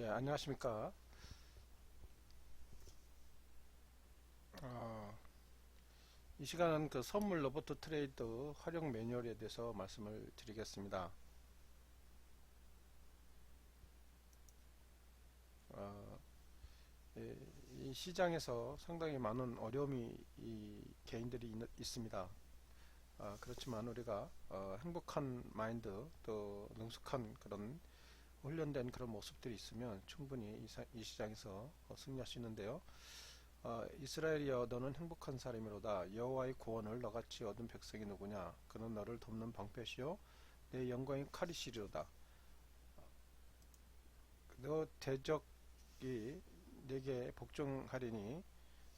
예, 안녕하십니까. 어, 이 시간은 그 선물 로봇 트레이더 활용 매뉴얼에 대해서 말씀을 드리겠습니다. 어, 예, 이 시장에서 상당히 많은 어려움이 이 개인들이 있습니다. 그렇지만 우리가 행복한 마인드 또 능숙한 그런 훈련된 그런 모습들이 있으면 충분히 이 시장에서 승리할 수 있는데요. 이스라엘이여 너는 행복한 사람이로다. 여호와의 구원을 너같이 얻은 백성이 누구냐. 그는 너를 돕는 방패시요 내 영광의 칼이시리로다. 너 대적이 내게 복종하리니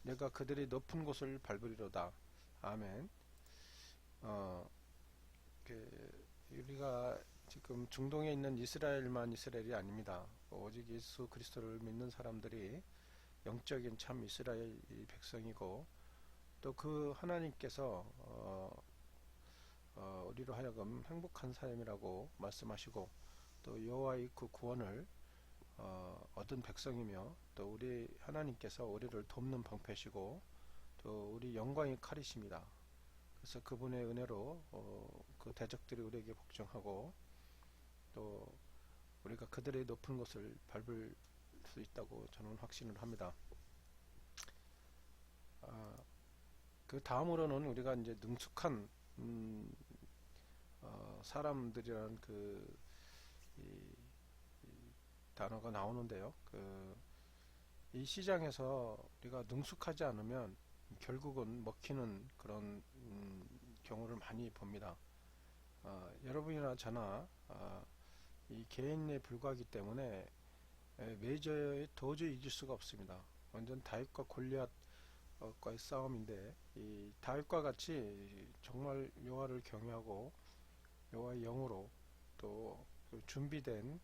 내가 그들의 높은 곳을 밟으리로다. 아멘. 어, 우리가 지금 중동에 있는 이스라엘만 이스라엘이 아닙니다. 오직 예수 그리스도를 믿는 사람들이 영적인 참 이스라엘 백성이고, 또 그 하나님께서 우리로 하여금 행복한 삶이라고 말씀하시고, 또 여호와의 그 구원을 얻은 백성이며, 또 우리 하나님께서 우리를 돕는 방패시고 또 우리 영광의 칼이십니다. 그래서 그분의 은혜로 그 대적들이 우리에게 복종하고, 또 우리가 그들의 높은 곳을 밟을 수 있다고 저는 확신을 합니다. 아, 그 다음으로는 우리가 이제 능숙한 사람들이라는 이 단어가 나오는데요. 이 시장에서 우리가 능숙하지 않으면 결국은 먹히는 그런 경우를 많이 봅니다. 여러분이나 저나 이 개인에 불과하기 때문에 메이저에 도저히 이길 수가 없습니다. 완전 다윗과 골리앗과의 싸움인데, 이 다윗과 같이 정말 여호와를 경외하고 여호와의 영으로 또 준비된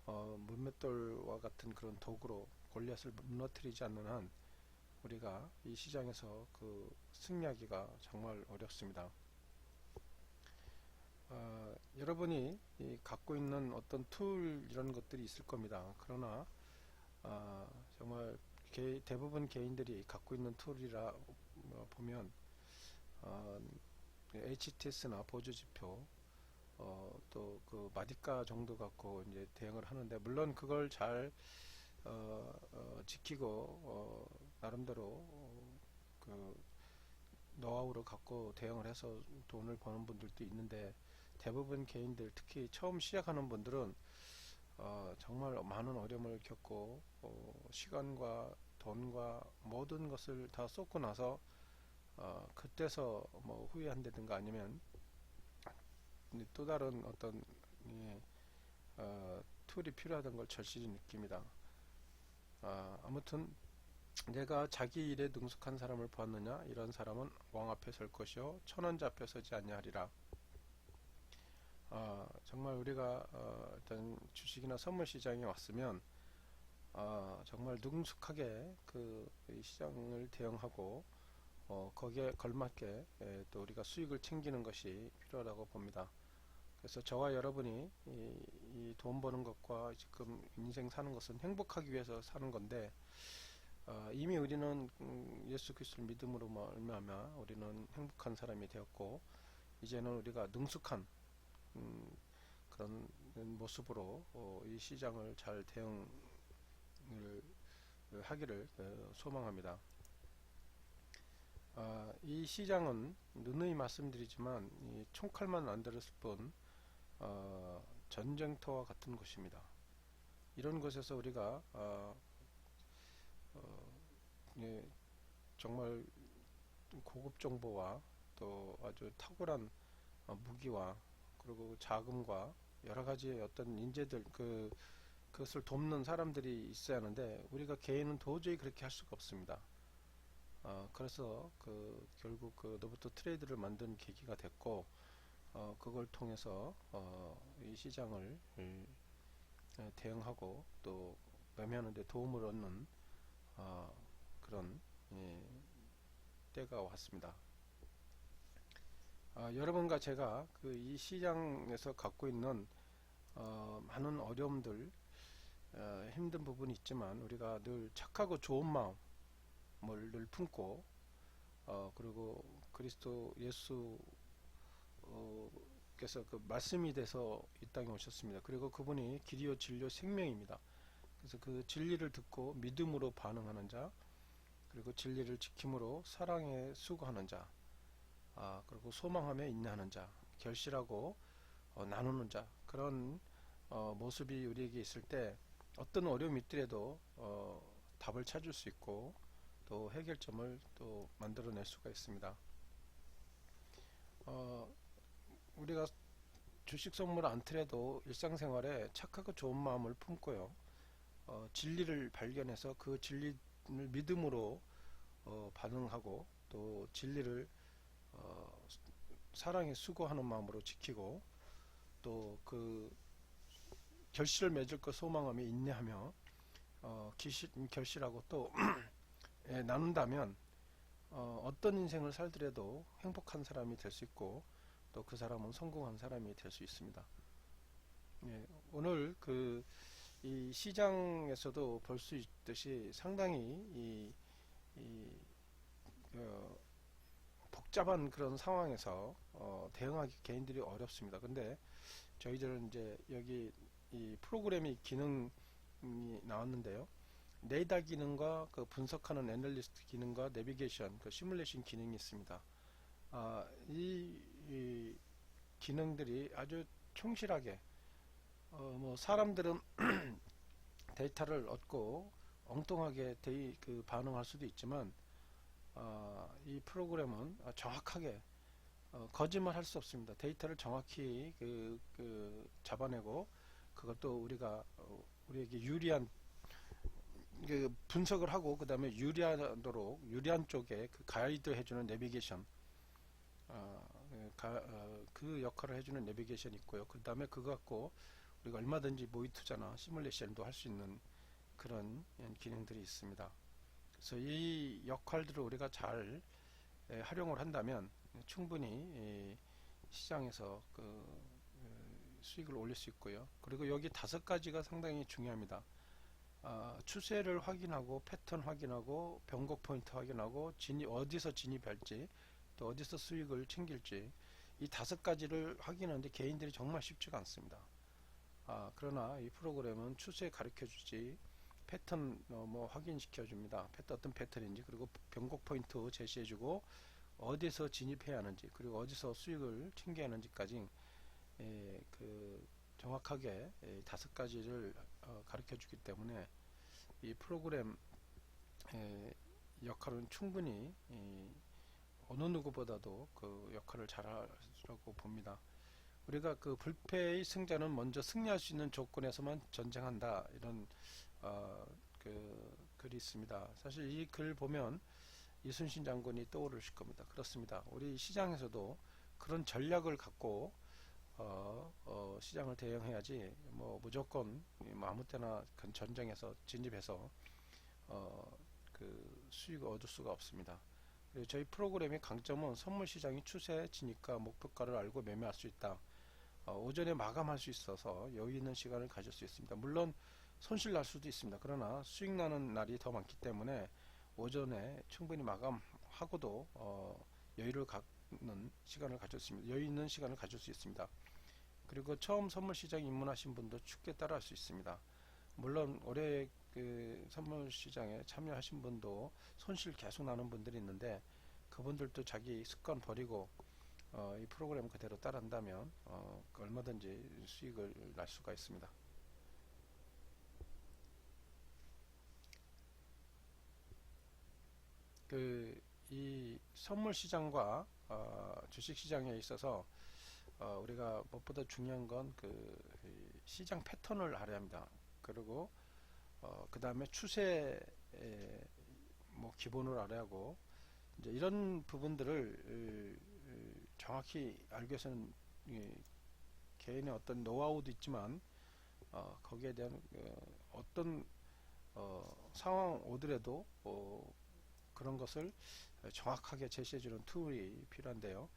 문맷돌과 같은 그런 도구로 골리앗을 무너뜨리지 않는 한 우리가 이 시장에서 승리하기가 정말 어렵습니다. 여러분이 갖고 있는 어떤 툴 이런 것들이 있을 겁니다. 그러나 정말 대부분 개인들이 갖고 있는 툴이라 보면 HTS나 보조지표, 또 그 마디카 정도 갖고 이제 대응을 하는데, 물론 그걸 잘 지키고 나름대로 그 노하우를 갖고 대응을 해서 돈을 버는 분들도 있는데, 대부분 개인들, 특히 처음 시작하는 분들은 정말 많은 어려움을 겪고 시간과 돈과 모든 것을 다 쏟고 나서 그때서 뭐 후회한다든가 아니면 또 다른 어떤 툴이 필요하다는 걸 절실히 느낍니다. 아무튼 내가 자기 일에 능숙한 사람을 보았느냐. 이런 사람은 왕 앞에 설 것이요 천원자 앞에 서지 아니하리라. 정말 우리가 일단 주식이나 선물 시장에 왔으면 정말 능숙하게 이 시장을 대응하고 거기에 걸맞게 또 우리가 수익을 챙기는 것이 필요하다고 봅니다. 그래서 저와 여러분이 이 돈 버는 것과 지금 인생 사는 것은 행복하기 위해서 사는 건데, 이미 우리는 예수 그리스도를 믿음으로 말미암아 우리는 행복한 사람이 되었고, 이제는 우리가 능숙한 그런 모습으로 이 시장을 잘 대응을 하기를 소망합니다. 이 시장은 누누이 말씀드리지만 이 총칼만 안 들었을 뿐 전쟁터와 같은 곳입니다. 이런 곳에서 우리가 예, 정말 고급 정보와 또 아주 탁월한 무기와 그리고 자금과 여러 가지의 어떤 인재들, 그것을 돕는 사람들이 있어야 하는데, 우리가 개인은 도저히 그렇게 할 수가 없습니다. 그래서 결국 로봇 트레이드를 만든 계기가 됐고, 그걸 통해서 이 시장을 대응하고 또 매매하는 데 도움을 얻는 그런 때가 왔습니다. 여러분과 제가 이 시장에서 갖고 있는 많은 어려움들, 힘든 부분이 있지만 우리가 늘 착하고 좋은 마음을 늘 품고 그리고 그리스도 예수 께서 그 말씀이 돼서 이 땅에 오셨습니다. 그리고 그분이 길이요 진리요 생명입니다. 그래서 그 진리를 듣고 믿음으로 반응하는 자, 그리고 진리를 지킴으로 사랑에 수고하는 자, 그리고 소망함에 인내하는 자, 결실하고 나누는 자, 그런 모습이 우리에게 있을 때 어떤 어려움이 있더라도 답을 찾을 수 있고 또 해결점을 또 만들어낼 수가 있습니다. 우리가 주식 선물 않더라도 일상생활에 착하고 좋은 마음을 품고요. 진리를 발견해서 그 진리를 믿음으로 반응하고 또 진리를 어, 사랑에 수고하는 마음으로 지키고 또 그 결실을 맺을 것 소망하며 인내하며 결실하고 또 예, 나눈다면 어떤 인생을 살더라도 행복한 사람이 될 수 있고 또 그 사람은 성공한 사람이 될 수 있습니다. 예, 오늘 이 시장에서도 볼 수 있듯이 상당히 이 어, 복잡한 그런 상황에서 대응하기 개인들이 어렵습니다. 근데 저희들은 이제 여기 이 프로그램이 기능이 나왔는데요. 레이더 기능과 그 분석하는 애널리스트 기능과 내비게이션, 그 시뮬레이션 기능이 있습니다. 이 기능들이 아주 충실하게 뭐 사람들은 데이터를 얻고 엉뚱하게 반응할 수도 있지만 이 프로그램은 정확하게 거짓말 할 수 없습니다. 데이터를 정확히 잡아내고 그것도 우리에게 유리한 분석을 하고 그 다음에 유리한 쪽에 그 가이드 해주는 내비게이션 그 역할을 해주는 내비게이션이 있고요. 그 다음에 그거 갖고 우리가 얼마든지 모의 투자나 시뮬레이션도 할 수 있는 그런 기능들이 있습니다. 그래서 이 역할들을 우리가 잘 활용을 한다면 충분히 시장에서 수익을 올릴 수 있고요. 그리고 여기 5가지가 상당히 중요합니다. 추세를 확인하고 패턴 확인하고 변곡 포인트 확인하고 어디서 진입할지 또 어디서 수익을 챙길지 이 5가지를 확인하는데 개인들이 정말 쉽지가 않습니다. 그러나 이 프로그램은 추세 가르쳐 주지 패턴 뭐 확인시켜 줍니다. 어떤 패턴인지 그리고 변곡 포인트 제시해 주고 어디서 진입해야 하는지 그리고 어디서 수익을 챙겨야 하는지까지 정확하게 5가지를 가르쳐 주기 때문에 이 프로그램 역할은 충분히 어느 누구보다도 그 역할을 잘하라고 봅니다. 우리가 그 불패의 승자는 먼저 승리할 수 있는 조건에서만 전쟁한다 이런 글이 있습니다. 사실 이 글 보면 이순신 장군이 떠오르실 겁니다. 그렇습니다. 우리 시장에서도 그런 전략을 갖고 시장을 대응해야지 뭐 무조건 뭐 아무 때나 전쟁에서 진입해서 수익을 얻을 수가 없습니다. 그리고 저희 프로그램의 강점은 선물 시장의 추세, 진입가, 목표가를 알고 매매할 수 있다. 오전에 마감할 수 있어서 여유 있는 시간을 가질 수 있습니다. 물론 손실 날 수도 있습니다. 그러나 수익 나는 날이 더 많기 때문에 오전에 충분히 마감하고도 여유 있는 시간을 가질 수 있습니다. 그리고 처음 선물 시장 입문하신 분도 쉽게 따라할 수 있습니다. 물론 올해 선물 시장에 참여하신 분도 손실 계속 나는 분들이 있는데 그분들도 자기 습관 버리고 이 프로그램 그대로 따라한다면 얼마든지 수익을 날 수가 있습니다. 이 선물 시장과 주식 시장에 있어서 우리가 무엇보다 중요한 건 시장 패턴을 알아야 합니다. 그리고 그 다음에 추세 뭐 기본을 알아야 하고 이제 이런 부분들을 정확히 알기 위해서는 개인의 어떤 노하우도 있지만 거기에 대한 어떤 상황 오더라도 그런 것을 정확하게 제시해주는 툴이 필요한데요.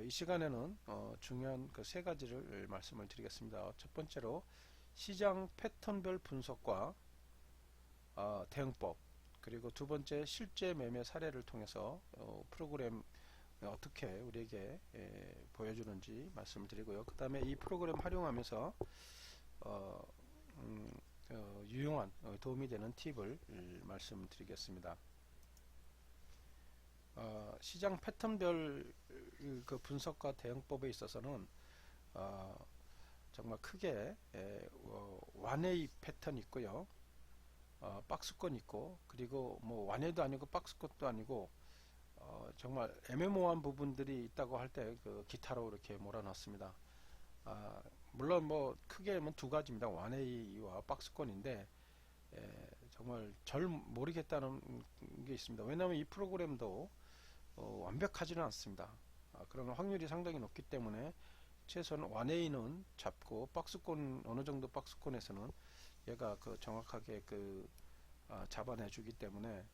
이 시간에는 중요한 3가지를 말씀을 드리겠습니다. 첫 번째로 시장 패턴별 분석과 대응법, 그리고 두 번째 실제 매매 사례를 통해서 프로그램 어떻게 우리에게 보여주는지 말씀을 드리고요. 그 다음에 이 프로그램 활용하면서 어, 유용한 도움이 되는 팁을 말씀드리겠습니다. 시장 패턴별 그 분석과 대응법에 있어서는 정말 크게 완웨이 패턴이 있고요. 박스권 있고, 그리고 뭐 완웨이도 아니고 박스권도 아니고 정말 애매모호한 부분들이 있다고 할 때 그 기타로 이렇게 몰아놨습니다. 물론 뭐 크게 두 가지입니다. 완웨이와 박스권인데 정말 절 모르겠다는 게 있습니다. 왜냐하면 이 프로그램도 완벽하지는 않습니다. 그런 확률이 상당히 높기 때문에 최소한 완웨이는 잡고 박스권, 어느 정도 박스권에서는 얘가 그 정확하게 잡아내 주기 때문에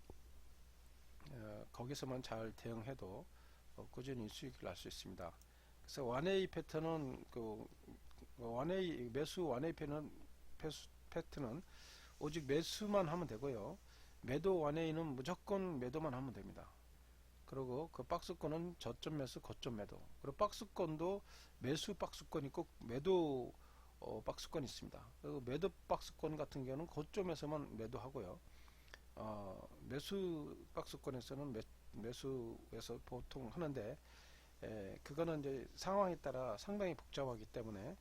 거기서만 잘 대응해도 꾸준히 수익을 날 수 있습니다. 그래서 완웨이 패턴은 매수 완웨이 패턴은 오직 매수만 하면 되고요. 매도 완웨이는 무조건 매도만 하면 됩니다. 그리고 그 박스권은 저점 매수, 고점 매도. 그리고 박스권도 매수 박스권 있고 매도 박스권 있습니다. 그리고 매도 박스권 같은 경우는 고점에서만 매도하고요. 매수 박스권에서는 매수에서 보통 하는데 그거는 이제 상황에 따라 상당히 복잡하기 때문에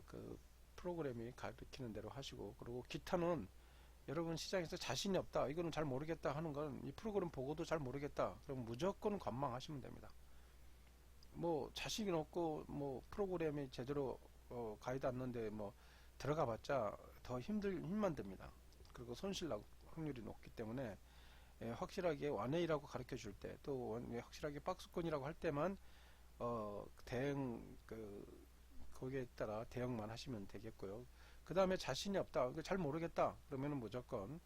그 프로그램이 가르치는 대로 하시고, 그리고 기타는 여러분 시장에서 자신이 없다, 이거는 잘 모르겠다 하는 건 이 프로그램 보고도 잘 모르겠다, 그럼 무조건 관망하시면 됩니다. 뭐 자신이 없고 뭐 프로그램이 제대로 가이드 않는데 뭐 들어가 봤자 더 힘만 듭니다. 그리고 손실 날 확률이 높기 때문에 확실하게 완웨이라고 가르쳐 줄 때, 또 확실하게 박스권이라고 할 때만 대응 거기에 따라 대응만 하시면 되겠고요. 그 다음에 자신이 없다, 잘 모르겠다 그러면은 무조건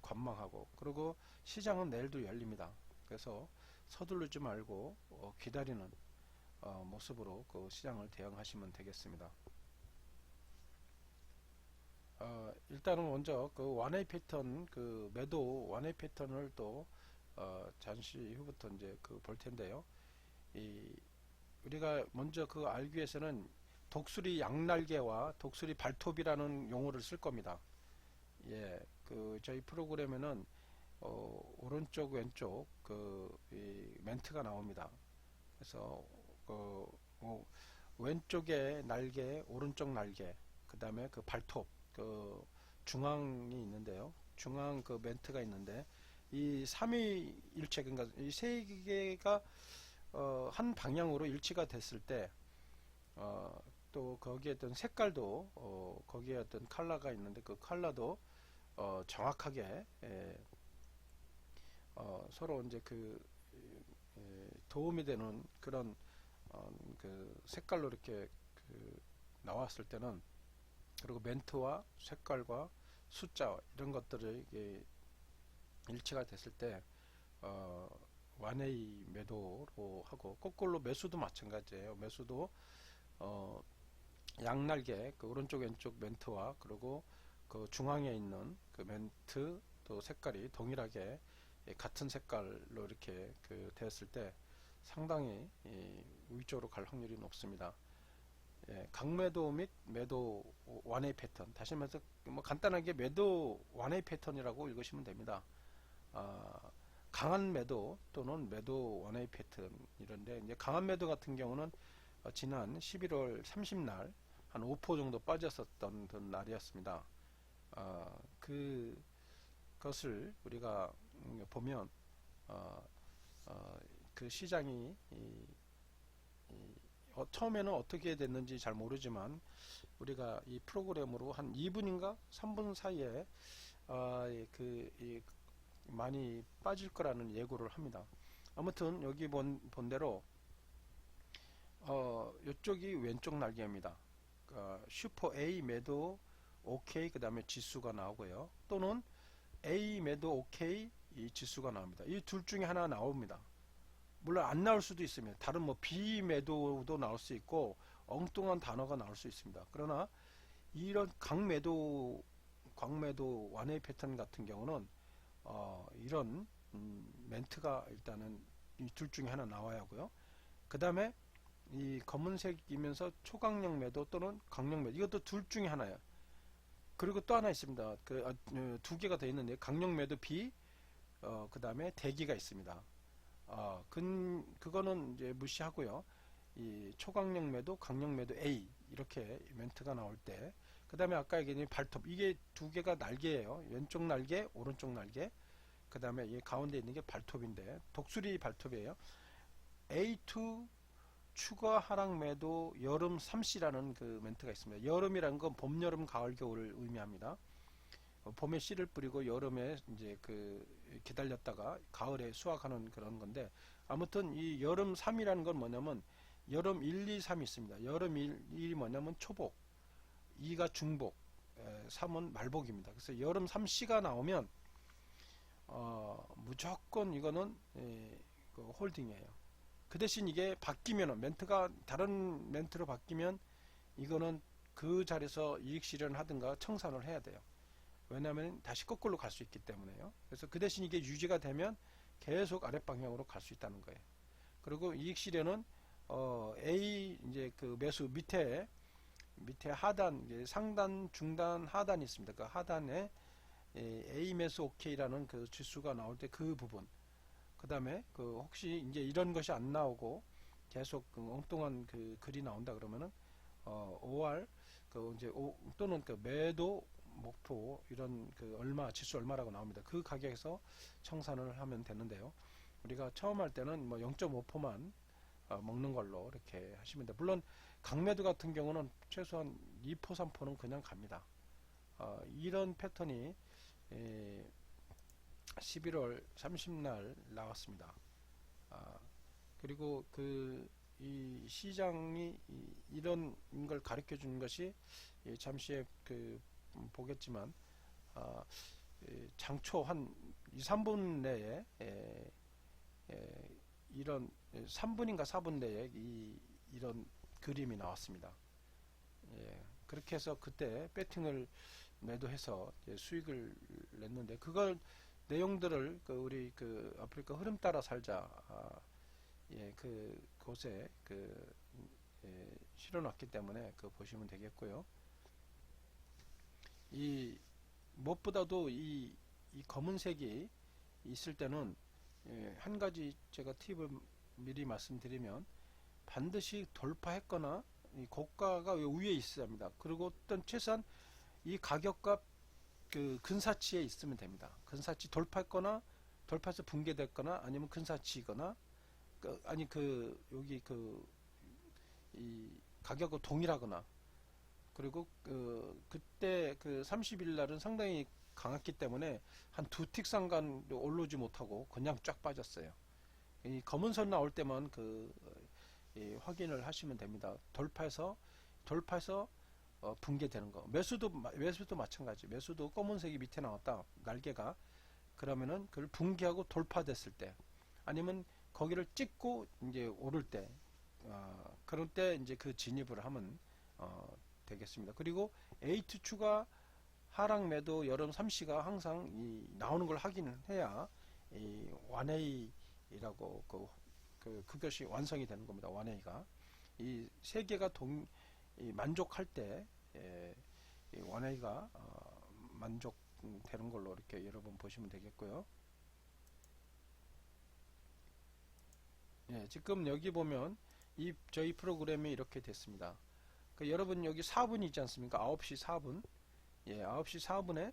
관망하고, 그리고 시장은 내일도 열립니다. 그래서 서두르지 말고 기다리는 모습으로 그 시장을 대응하시면 되겠습니다. 일단은 먼저 그 완웨이 패턴, 그 매도 완웨이 패턴을 또 잠시 후부터 이제 볼 텐데요. 우리가 먼저 알기 위해서는 독수리 양날개와 독수리 발톱이라는 용어를 쓸 겁니다. 저희 프로그램에는 오른쪽 왼쪽 이 멘트가 나옵니다. 그래서 왼쪽에 날개, 오른쪽 날개, 그 다음에 그 발톱, 중앙이 있는데요. 중앙 멘트가 있는데, 이 삼위일체, 그러니까 이 세 개가 한 방향으로 일치가 됐을 때, 또 거기에 어떤 색깔도 거기에 어떤 컬러가 있는데 그 컬러도 정확하게 서로 이제 도움이 되는 그런 색깔로 이렇게 나왔을 때는, 그리고 멘트와 색깔과 숫자 이런 것들이 일치가 됐을 때 완웨이 매도로 하고, 거꾸로 매수도 마찬가지예요. 매수도 양날개, 오른쪽 왼쪽 멘트와 그리고 중앙에 있는 멘트 또 색깔이 동일하게 같은 색깔로 이렇게 되었을 때 상당히 위쪽으로 갈 확률이 높습니다. 강매도 및 매도 완웨이 패턴, 다시 말해서 뭐 간단하게 매도 완웨이 패턴이라고 읽으시면 됩니다. 강한 매도 또는 매도 완웨이 패턴, 이런데 이제 강한 매도 같은 경우는 지난 11월 30날 한 5% 정도 빠졌었던 날이었습니다. 그것을 우리가 보면 그 시장이 처음에는 어떻게 됐는지 잘 모르지만 우리가 이 프로그램으로 한 2분인가 3분 사이에 많이 빠질 거라는 예고를 합니다. 아무튼 여기 본 대로 이쪽이 왼쪽 날개입니다. 슈퍼 A 매도 OK, 그 다음에 지수가 나오고요. 또는 A 매도 OK, 이 지수가 나옵니다. 이 둘 중에 하나 나옵니다. 물론 안 나올 수도 있습니다. 다른 B 매도도 나올 수 있고 엉뚱한 단어가 나올 수 있습니다. 그러나 이런 광매도 완화 패턴 같은 경우는 이런 멘트가 일단은 이 둘 중에 하나 나와야 하고요. 그 다음에 이 검은색이면서 초강력 매도 또는 강력 매도, 이것도 둘 중에 하나예요. 그리고 또 하나 있습니다. 두 개가 더 있는데 강력 매도 B, 그 다음에 대기가 있습니다. 그거는 이제 무시하고요. 이 초강력 매도, 강력 매도 A 이렇게 멘트가 나올 때, 그 다음에 아까 얘기한 발톱, 이게 두 개가 날개예요. 왼쪽 날개, 오른쪽 날개. 그 다음에 이 가운데 있는 게 발톱인데 독수리 발톱이에요. A2 추가 하락 매도 여름 3C라는 그 멘트가 있습니다. 여름이란 건 봄, 여름, 가을, 겨울을 의미합니다. 봄에 씨를 뿌리고 여름에 이제 기다렸다가 가을에 수확하는 그런 건데, 아무튼 이 여름 3이라는 건 뭐냐면 여름 1, 2, 3이 있습니다. 여름 1이 뭐냐면 초복, 2가 중복, 3은 말복입니다. 그래서 여름 3C가 나오면 무조건 이거는 홀딩이에요. 그 대신 이게 바뀌면, 멘트가 다른 멘트로 바뀌면 이거는 그 자리에서 이익 실현을 하든가 청산을 해야 돼요. 왜냐하면 다시 거꾸로 갈 수 있기 때문에요. 그래서 그 대신 이게 유지가 되면 계속 아랫방향으로 갈 수 있다는 거예요. 그리고 이익 실현은 A 이제 그 매수 밑에 하단, 상단, 중단, 하단이 있습니다. 그 하단에 A 매수 OK라는 그 지수가 나올 때 그 부분, 그 다음에 혹시 이제 이런 것이 안 나오고 계속 엉뚱한 글이 나온다 그러면은 OR 이제 또는 매도 목표 이런 얼마 지수 얼마라고 나옵니다. 그 가격에서 청산을 하면 되는데요. 우리가 처음 할 때는 뭐 0.5%만 먹는 걸로 이렇게 하시면 돼요. 물론 강매도 같은 경우는 최소한 2%, 3%는 그냥 갑니다. 이런 패턴이 11월 30날 나왔습니다. 그리고 이 시장이 이런 걸 가르쳐 주는 것이 잠시 보겠지만 장초 한 2, 3분 내에 이런 3분인가 4분 내에 이런 그림이 나왔습니다. 그렇게 해서 그때 배팅을 매도해서 수익을 냈는데, 그걸 내용들을 우리 아프리카 흐름 따라 살자 곳에 실어놨기 때문에 보시면 되겠고요. 이 무엇보다도 이 검은색이 있을 때는 한 가지 제가 팁을 미리 말씀드리면, 반드시 돌파했거나 이 고가가 위에 있어야 합니다. 그리고 어떤 최소한 이 가격과 근사치에 있으면 됩니다. 근사치 돌파했거나 돌파해서 붕괴됐거나 아니면 근사치거나 아니 여기 이 가격과 동일하거나, 그리고 그때 30일 날은 상당히 강했기 때문에 한 두 틱 상간 올라오지 못하고 그냥 쫙 빠졌어요. 이 검은 선 나올 때만 확인을 하시면 됩니다. 돌파해서 붕괴되는 거. 매수도 마찬가지. 매수도 검은색이 밑에 나왔다, 날개가. 그러면은 그걸 붕괴하고 돌파됐을 때, 아니면 거기를 찍고 이제 오를 때, 그럴 때 이제 진입을 하면 되겠습니다. 그리고 A2 추가 하락 매도 여름 3C가 항상 나오는 걸 확인해야 이 완A라고 그것이 완성이 되는 겁니다. 완A가 이 세 개가 만족할 때 완A가 만족되는 걸로 이렇게 여러분 보시면 되겠고요. 지금 여기 보면 저희 프로그램이 이렇게 됐습니다. 여러분 여기 4분이 있지 않습니까? 9시 4분. 9시 4분에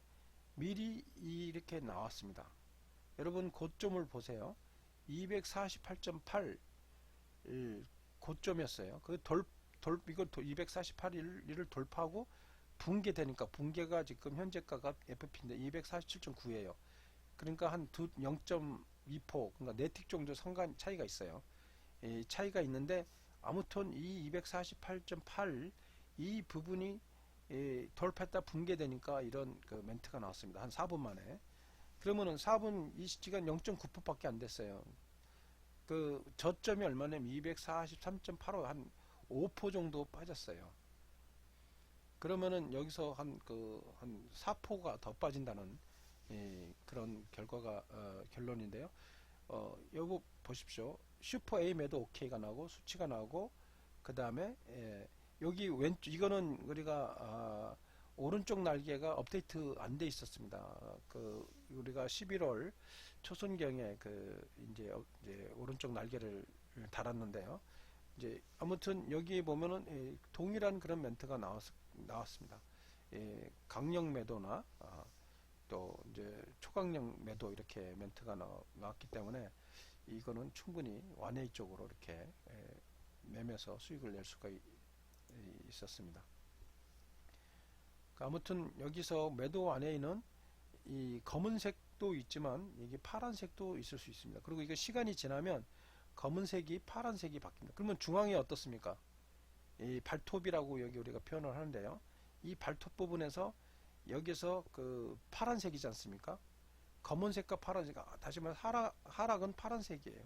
미리 이렇게 나왔습니다. 여러분 고점을 보세요. 248.8 고점이었어요. 이걸 248일을 돌파하고 붕괴되니까, 붕괴가 지금 현재가가 FP인데 247.9예요. 그러니까 한 0.2%, 그러니까 4틱 정도 차이가 있어요. 차이가 있는데, 아무튼 이 248.8 이 부분이 돌파했다 붕괴되니까 이런 멘트가 나왔습니다. 한 4분 만에. 그러면은 4분 이 시간 0.9%밖에 안 됐어요. 저점이 얼마냐면 243.85, 한 5% 정도 빠졌어요. 그러면은 여기서 한 4포가 더 빠진다는 그런 결과가 결론인데요. 요거 보십시오. 슈퍼 A 매도 OK가 나오고 수치가 나오고 그 다음에 여기 왼쪽 이거는 우리가 오른쪽 날개가 업데이트 안 돼 있었습니다. 우리가 11월 초순경에 이제 오른쪽 날개를 달았는데요. 이제 아무튼 여기 보면은 동일한 그런 멘트가 나왔습니다. 강력 매도나 또 이제 초강력 매도 이렇게 멘트가 나왔기 때문에 이거는 충분히 원웨이 쪽으로 이렇게 매매해서 수익을 낼 수가 있었습니다. 아무튼 여기서 매도 원웨이는 이 검은색도 있지만 이게 파란색도 있을 수 있습니다. 그리고 이거 시간이 지나면 검은색이 파란색이 바뀝니다. 그러면 중앙이 어떻습니까? 이 발톱이라고 여기 우리가 표현을 하는데요. 이 발톱 부분에서 여기서 그 파란색이지 않습니까? 검은색과 파란색, 다시 말해 하락은 파란색이에요.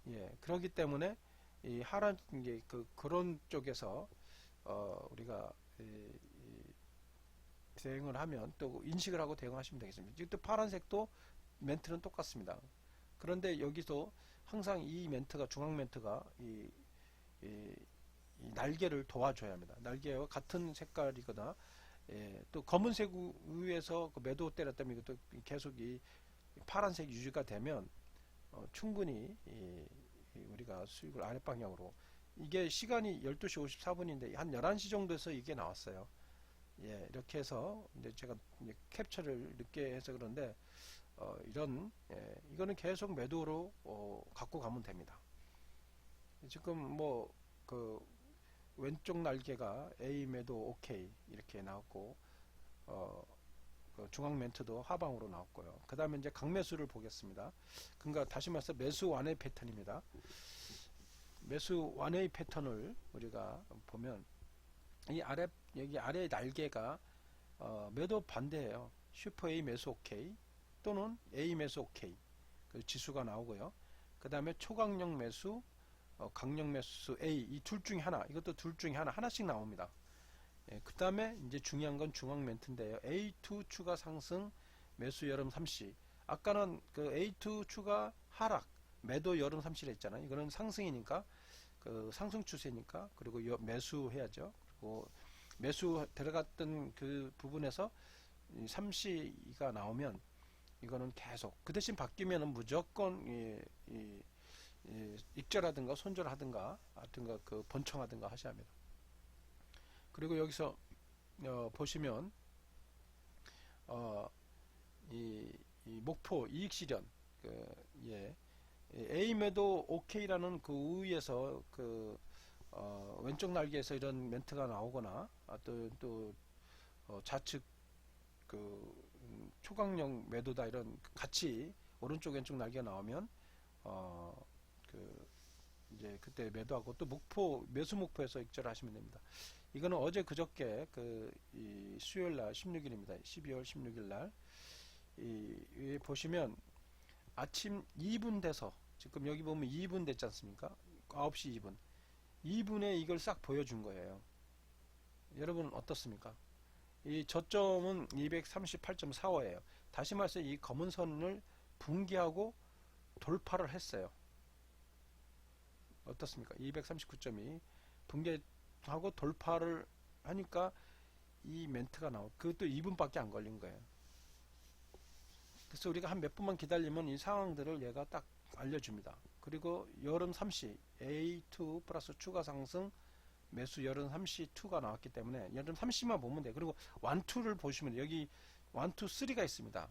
예, 그렇기 때문에 이 하락 이게 그런 쪽에서 우리가 대응을 하면 또 인식을 하고 대응하시면 되겠습니다. 지금 또 파란색도 멘트는 똑같습니다. 그런데 여기서 항상 이 멘트가 중앙 멘트가 이 날개를 도와줘야 합니다. 날개와 같은 색깔이거나 또 검은색 위에서 매도 때렸다면 이것도 계속 이 파란색 유지가 되면 충분히 우리가 수익을 아랫방향으로 이게 시간이 12시 54분인데 한 11시 정도에서 이게 나왔어요. 예, 이렇게 해서 이제 제가 이제 캡처를 늦게 해서 그런데 이거는 계속 매도로 갖고 가면 됩니다. 지금 뭐 왼쪽 날개가 A 매도 OK 이렇게 나왔고 중앙 멘트도 하방으로 나왔고요. 그 다음에 이제 강매수를 보겠습니다. 그러니까 다시 말해서 매수 완화 패턴입니다. 매수 완화 패턴을 우리가 보면 여기 아래 날개가 매도 반대예요. 슈퍼 A 매수 OK 또는 A 매수 OK 그 지수가 나오고요. 그 다음에 초강력 매수 강력 매수 A 이 둘 중에 하나 이것도 둘 중에 하나씩 나옵니다. 예, 그 다음에 이제 중요한 건 중앙 멘트인데요. A2 추가 상승 매수 여름 3시 아까는 그 A2 추가 하락 매도 여름 3시를 했잖아요. 이거는 상승이니까 그 상승 추세니까 그리고 매수해야죠. 그리고 매수 들어갔던 그 부분에서 3시가 나오면 이거는 계속 그 대신 바뀌면은 무조건 익절하든가 손절하든가 하든가 그 번청하든가 하셔야 합니다. 그리고 여기서 보시면 이 목표 이익 실현 A 매도 OK라는 그 우위에서 왼쪽 날개에서 이런 멘트가 나오거나 또 좌측 초강력 매도다 이런 같이 오른쪽 왼쪽 날개가 나오면 이제 그때 매도하고 또 매수 목표에서 익절하시면 됩니다. 이거는 어제 그저께 이 수요일날 16일입니다. 12월 16일날 보시면 아침 2분 돼서 지금 여기 보면 2분 됐지 않습니까? 9시 2분 2분에 이걸 싹 보여준 거예요. 여러분 어떻습니까? 이 저점은 238.45예요. 다시 말해서 이 검은 선을 붕괴하고 돌파를 했어요. 어떻습니까? 239.2 붕괴하고 돌파를 하니까 이 멘트가 그것도 2분밖에 안 걸린 거예요. 그래서 우리가 한 몇 분만 기다리면 이 상황들을 얘가 딱 알려줍니다. 그리고 여름 3시 A2 플러스 추가 상승 매수 여름 3시 2가 나왔기 때문에 여름 3시만 보면 돼요. 그리고 1, 2를 보시면 여기 1, 2, 3가 있습니다.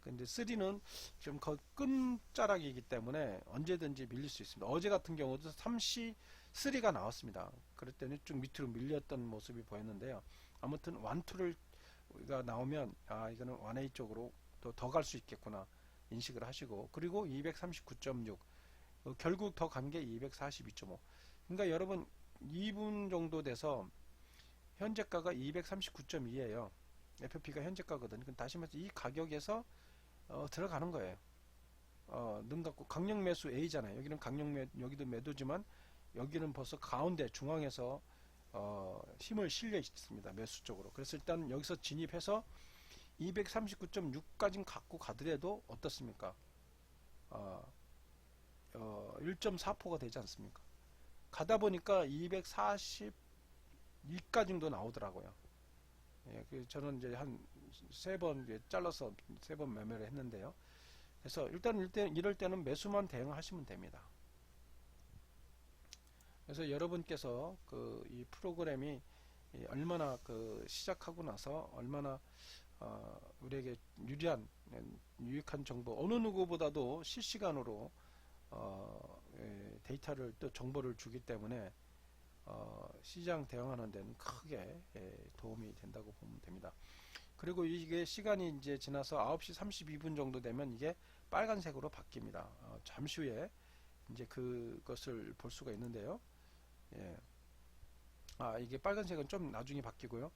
근데 3는 좀 끝자락이기 때문에 언제든지 밀릴 수 있습니다. 어제 같은 경우도 3시 3가 나왔습니다. 그럴 때는 좀 밑으로 밀렸던 모습이 보였는데요. 아무튼 1, 2가 나오면 이거는 1A 쪽으로 또 더 갈 수 있겠구나 인식을 하시고 그리고 239.6 결국 더 간 게 242.5 그러니까 여러분 2분 정도 돼서 현재가가 239.2예요. FP가 현재가거든. 다시 말해서 이 가격에서 들어가는 거예요. 눈 감고 강력 매수 A잖아요. 여기는 여기도 매도지만 여기는 벌써 가운데 중앙에서 힘을 실려 있습니다. 매수 쪽으로. 그래서 일단 여기서 진입해서 239.6까지 갖고 가더라도 어떻습니까? 1.4%가 되지 않습니까? 가다 보니까 242까지도 나오더라고요. 예, 저는 이제 한 3번 잘라서 3번 매매를 했는데요. 그래서 일단 이럴 때는 매수만 대응하시면 됩니다. 그래서 여러분께서 이 프로그램이 얼마나 시작하고 나서 얼마나 우리에게 유익한 정보, 어느 누구보다도 실시간으로 데이터를 또 정보를 주기 때문에 시장 대응하는 데는 크게 도움이 된다고 보면 됩니다. 그리고 이게 시간이 이제 지나서 9시 32분 정도 되면 이게 빨간색으로 바뀝니다. 잠시 후에 이제 그것을 볼 수가 있는데요. 예. 이게 빨간색은 좀 나중에 바뀌고요.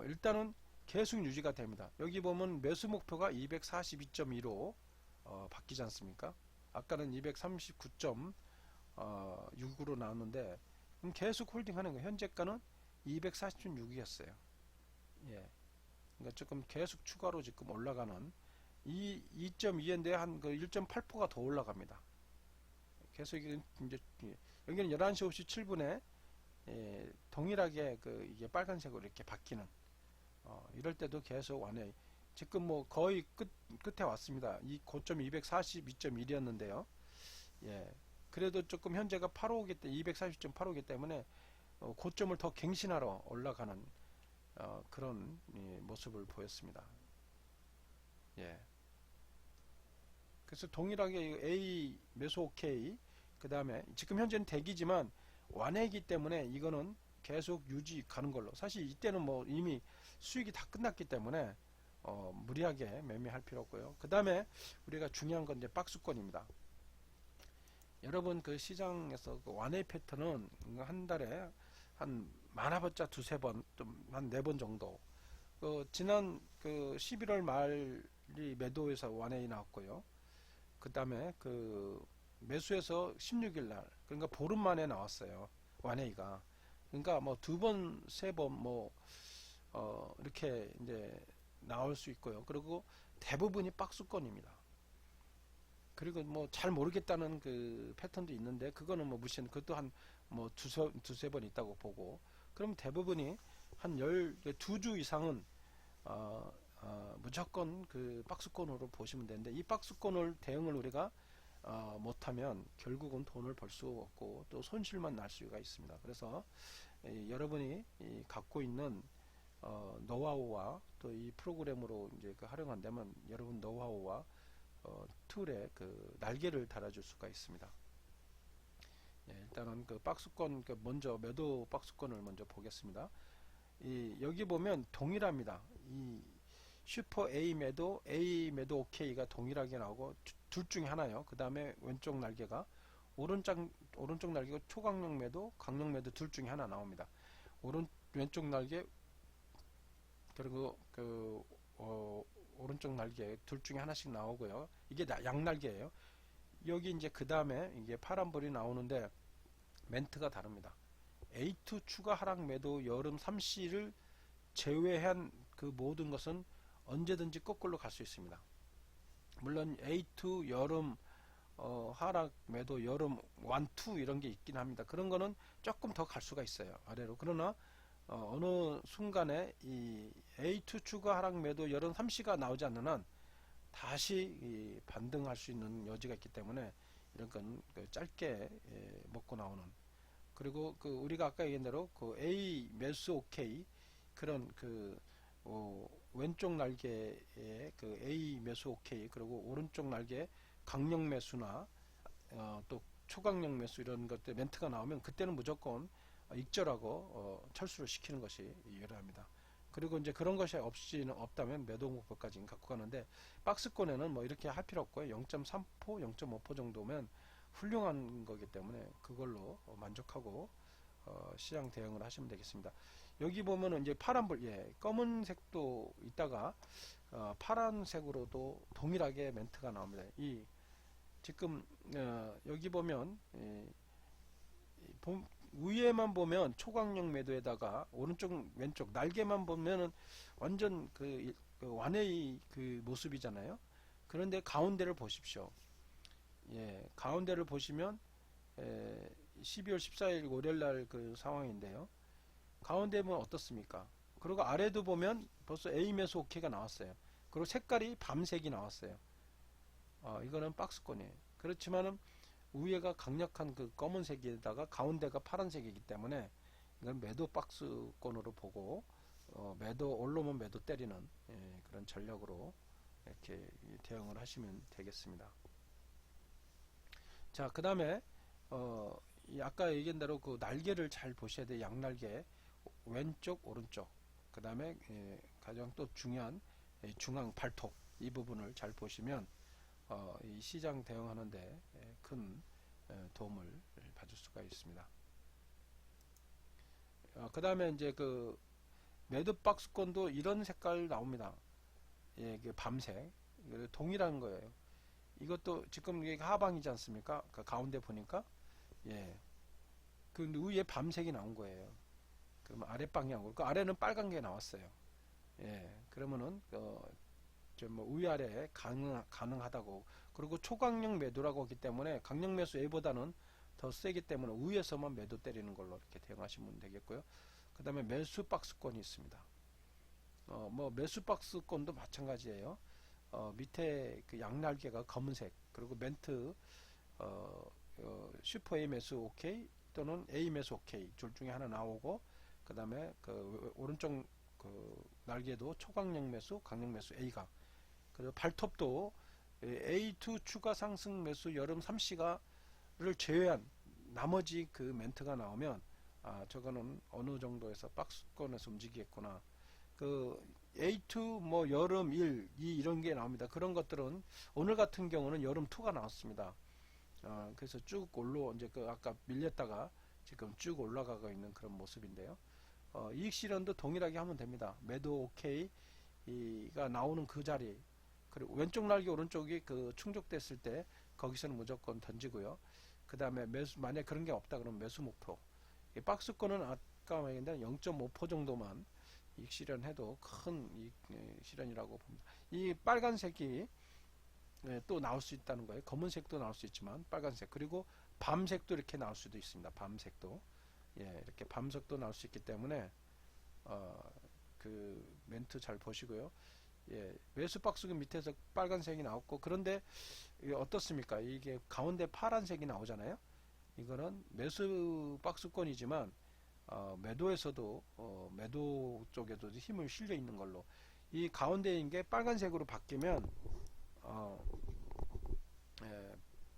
일단은 계속 유지가 됩니다. 여기 보면 매수 목표가 242.2로 바뀌지 않습니까? 아까는 239.6으로 나왔는데 그럼 계속 홀딩하는 거예요. 현재가는 240.6이었어요. 예. 그러니까 조금 계속 추가로 지금 올라가는 2.2인데 한 1.8%가 더 올라갑니다. 계속 이제 여기는 11시 57분에 동일하게 이게 빨간색으로 이렇게 바뀌는 이럴 때도 계속 완화해. 지금 뭐 거의 끝에 왔습니다. 이 고점 242.1이었는데요. 예. 그래도 조금 현재가 8호기 때 240.85이기 때문에 고점을 더 갱신하러 올라가는 그런 모습을 보였습니다. 예. 그래서 동일하게 A 매수 OK, 그 다음에 지금 현재는 대기지만 완해이기 때문에 이거는 계속 유지 가는 걸로. 사실 이때는 뭐 이미 수익이 다 끝났기 때문에 무리하게 매매할 필요 없고요. 그 다음에 우리가 중요한 건 이제 박스권입니다. 여러분 시장에서 완해 패턴은 한 달에 한 많아봤자 2~3번, 좀 한 4번 정도. 지난 11월 말이 매도에서 완해이 나왔고요. 그 다음에 매수에서 16일 날, 그러니까 보름 만에 나왔어요. 완해이가. 그러니까 뭐 2번, 3번 뭐 이렇게 이제 나올 수 있고요. 그리고 대부분이 박스권입니다. 그리고 뭐 잘 모르겠다는 패턴도 있는데 그거는 뭐 무시는, 그것도 한 뭐 두세 번 있다고 보고, 그럼 대부분이 한 12주 이상은 무조건 박스권으로 보시면 되는데, 이 박스권을 대응을 우리가 못하면 결국은 돈을 벌 수 없고 또 손실만 날 수가 있습니다. 그래서 여러분이 갖고 있는 노하우와 또 이 프로그램으로 이제 활용한다면 여러분 노하우와 툴에 날개를 달아줄 수가 있습니다. 예, 일단은 박스권, 먼저 매도 박스권을 먼저 보겠습니다. 여기 보면 동일합니다. 이 슈퍼 A 매도, A 매도 OK가 동일하게 나오고 둘 중에 하나요. 그 다음에 왼쪽 날개가 오른쪽 날개가 초강력 매도, 강력 매도 둘 중에 하나 나옵니다. 왼쪽 날개 그리고 오른쪽 날개 둘 중에 하나씩 나오고요. 이게 양날개예요. 여기 이제 그 다음에 이게 파란불이 나오는데 멘트가 다릅니다. A2 추가 하락 매도 여름 3C를 제외한 모든 것은 언제든지 거꾸로 갈 수 있습니다. 물론 A2 여름 하락 매도 여름 1, 2 이런 게 있긴 합니다. 그런 거는 조금 더 갈 수가 있어요. 아래로. 그러나 어느 순간에 이 A2 추가 하락 매도 여름 3C가 나오지 않는 한 다시 반등할 수 있는 여지가 있기 때문에 이런 건 짧게 먹고 나오는, 그리고 우리가 아까 얘기한 대로 A 매수 OK 그런 왼쪽 날개에 A 매수 OK, 그리고 오른쪽 날개 강력 매수나 또 초강력 매수 이런 것들 멘트가 나오면 그때는 무조건 익절하고 철수를 시키는 것이 유리합니다. 그리고 이제 그런 것이 없다면 매도 목표까지 갖고 가는데, 박스권에는 뭐 이렇게 할 필요 없고요. 0.3%, 0.5% 정도면 훌륭한 거기 때문에 그걸로 만족하고 시장 대응을 하시면 되겠습니다. 여기 보면은 이제 파란불, 검은색도 있다가 파란색으로도 동일하게 멘트가 나옵니다. 지금 여기 보면 위에만 보면 초강력 매도에다가 오른쪽 왼쪽 날개만 보면은 완전 그 완의 그 모습이잖아요. 그런데 가운데를 보십시오. 예, 가운데를 보시면 12월 14일 월요일 날 그 상황인데요. 가운데 보면 어떻습니까? 그리고 아래도 보면 벌써 A 매수 OK가 나왔어요. 그리고 색깔이 밤색이 나왔어요. 이거는 박스권이에요. 그렇지만은 위에가 강력한 그 검은색에다가 가운데가 파란색이기 때문에 이건 매도 박스권으로 보고 매도 올라오면 매도 때리는 그런 전략으로 이렇게 대응을 하시면 되겠습니다. 자, 그 다음에 아까 얘기한 대로 그 날개를 잘 보셔야 돼요. 양날개 왼쪽 오른쪽 그 다음에 가장 또 중요한 중앙 발톱 이 부분을 잘 보시면 이 시장 대응하는데 큰 도움을 받을 수가 있습니다. 그 다음에 이제 그 매도 박스권도 이런 색깔 나옵니다. 예, 그 밤색 동일한 거예요. 이것도 지금 이게 하방이지 않습니까? 그 가운데 보니까 예, 그 위에 밤색이 나온 거예요. 그러면 아래 방향으로 그 아래는 빨간 게 나왔어요. 예, 그러면은 뭐 위아래 가능하다고. 그리고 초강력 매도라고 하기 때문에 강력 매수 A보다는 더 세기 때문에 위에서만 매도 때리는 걸로 이렇게 대응하시면 되겠고요. 그 다음에 매수 박스권이 있습니다. 뭐 매수 박스권도 마찬가지예요. 밑에 그 양날개가 검은색 그리고 멘트 슈퍼 A 매수 OK 또는 A 매수 OK 둘 중에 하나 나오고 그 다음에 그 오른쪽 그 날개도 초강력 매수 강력 매수 A가 그리고 발톱도 A2 추가 상승 매수 여름 3시가를 제외한 나머지 그 멘트가 나오면 저거는 어느 정도에서 박스권에서 움직이겠구나. 그 A2 뭐 여름 1, 2 이런 게 나옵니다. 그런 것들은 오늘 같은 경우는 여름 2가 나왔습니다. 그래서 쭉 이제 그 아까 밀렸다가 지금 쭉 올라가고 있는 그런 모습인데요. 이익 실현도 동일하게 하면 됩니다. 매도 OK가 나오는 그 자리 그리고 왼쪽 날개 오른쪽이 그 충족됐을 때 거기서는 무조건 던지고요. 그 다음에 매수 만약 그런 게 없다 그러면 매수 목표. 이 박스권은 아까 말했는데 0.5% 정도만 이익 실현해도 큰 이익 실현이라고 봅니다. 이 빨간색이 또 나올 수 있다는 거예요. 검은색도 나올 수 있지만 빨간색 그리고 밤색도 이렇게 나올 수도 있습니다. 밤색도 이렇게 밤색도 나올 수 있기 때문에 그 멘트 잘 보시고요. 매수 박스권 밑에서 빨간색이 나왔고 그런데 이게 어떻습니까? 이게 가운데 파란색이 나오잖아요. 이거는 매수 박스권이지만 매도에서도 매도 쪽에도 힘을 실려 있는 걸로 이 가운데인 게 빨간색으로 바뀌면